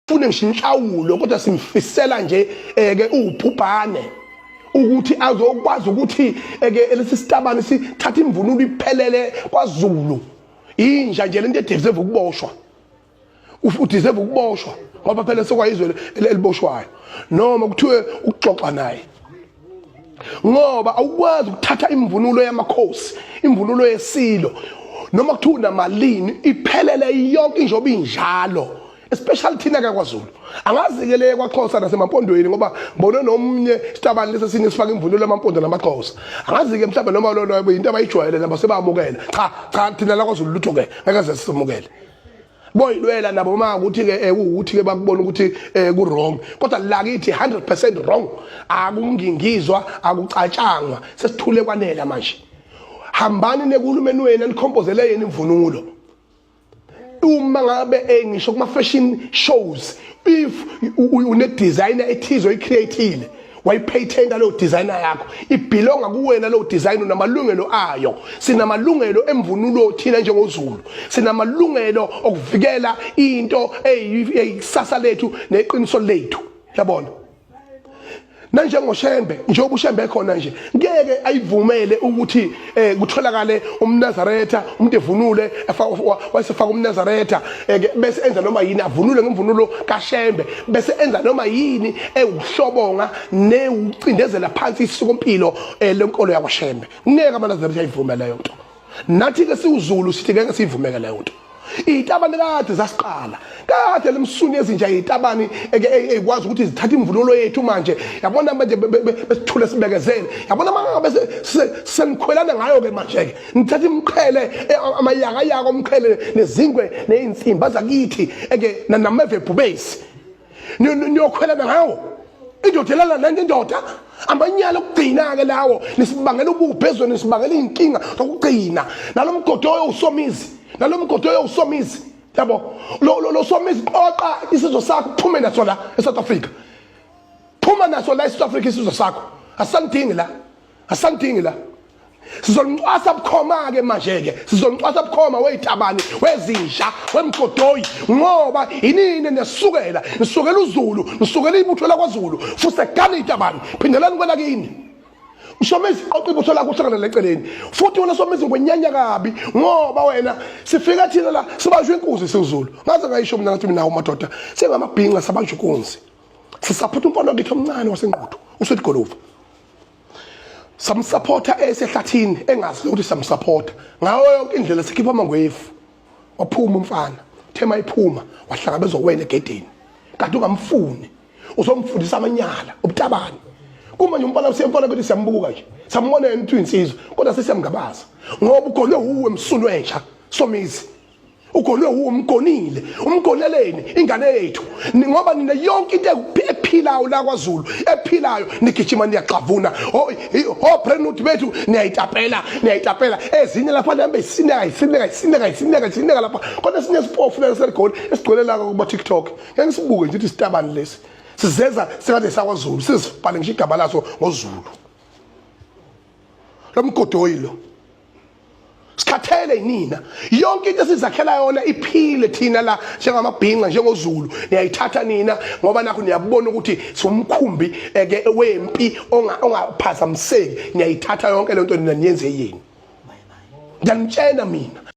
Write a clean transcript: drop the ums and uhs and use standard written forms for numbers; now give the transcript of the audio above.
fune ngishinhlawulo kodwa simfisela nje ke ubhubhane ukuthi azokwazi ukuthi ke lesi sitabane sithatha imvunulo iphelele kwaZulu inja nje lento edeserve ukuboshwa udeserve ukuboshwa ngoba phela sokwayizwe eliboshwayo noma kuthiwe ukuxoxa naye ngoba awukwazi ukuthatha imvunulo yamakhosi imvunulo yesilo noma kuthiwa namalini iphelele yonke injoba injalo especially thina kwaZulu angazikeleke kwaXhosa nasemampondweni ngoba ngibone nomnye sitabani lesi sine sifaka imvunulo yamampondo namaXhosa angazike mhlawumbe noma lolo into abayijwayele nabo sebamukela cha thina la kwaZulu lutho ke ngeke sisemukele boyilwela nabo ukuthi ke ukuthi ke bakubona ukuthi ku wrong kodwa la kithi 100% wrong akungingizwa akucatshangwa sesithule kwanela manje hambani nekulumeni wena nikhompozele yena imvunulo uma ngabe ngisho kuma fashion shows if une designer ethizo icreateile wayipatenta lo designer yakho ibelonga kuwena lo design namalungelo ayo sinamalungelo emvunulo thina njengoZulu sinamalungelo okuvikela into eyisasa lethu neqiniso lethu yabona nanjengoShembe njengoba uShembe khona nje ngeke ayivumele ukuthi kutholakale umNazaretha umuntu evunule wasefaka umNazaretha bese enza noma yini avunule ngemvunulo kaShembe bese enza noma yini ewuhlobonga neucindezela phansi isikompilo lenkolo yakwaShembe ngeke amaNazaretha ayivumele leyo nto nathi ke siwuZulu sithi ngeke sivumeke leyo nto itabani kade zasiqala kade lemsuni ezinja itabani ekwazi ukuthi zithatha imvunulo yethu manje yabona manje besithule sibekezele yabona manje senikhwelana ngayo ke manje ke nithatha imqhele amayaka yako umqhele nezingwe neinsimba zakithi nameve bubesi niyokhwelana ngawo indodelana nento indoda amanyala okugcina ke lawo nisibangela ububhezo nisibangela inkinga zokugcina nalomgodo usomizi nalomgodo usomizi yabo lo somizi qoqa isizwe sakho phume naso la eSouth Africa phuma naso la eSouth Africa isizwe sakho asandingi la sizomcwasa bukhoma ke manje ke sizomcwasa bukhoma weyitabani wezinja wemgodoyi ngoba inini nesukela uZulu nisukela ibutho lakwaZulu futhi egana itabani phindelani kwela kini uShomizi qoqa ibutho lakho uhlangana leceleni futhi wena Shomizi ngwenyanya kabi ngoba wena sifika thina la sibanjwe inkunzi siZulu ngaze ngayisho mina ngathi mina umadoda sengamabhinqa sabanjwe inkunzi sisaphutha umfana wakhe omncane wasenquthu usethi Golofu samsupporta esehlathini engazi ukuthi samsupporta ngawo yonke indlela sikhipha amangwefu waphuma umfana thema iphuma wahlangabezwa wena egedeni kanti ungamfuni uzomfundisa amanyala ubutabani kuma nje umfana usiyemfana ukuthi siyambuka nje sambona yena uthi insizwe kodwa sesiyamgabaza ngoba ugolwe uwe msunu entsha Shomizi ugolwe uwe umgonile umgoneleni ingane yethu ngoba nina yonke into ephilayo la kwaZulu ephilayo nigijima niyaxavuna pregnant bethu niyayitapela ezinye lapha lambe sineka lapha kodwa sinesiphofu leseligoli esigcwele la kuba TikTok ngeke sibuke nje ukuthi sitabani lesi sizeza sekade sakwaZulu sizibhale ngisho igaba laso ngoZulu lomgodoyilo sikhathele yinina yonke into esizakhela yona iphile thina la njengamabhinqa njengoZulu niyayithatha nina ngoba nakho niyabona ukuthi somkhumbi wempi ongaphazamiseki niyayithatha yonke lento nina niyenze yini ngiyanitshela mina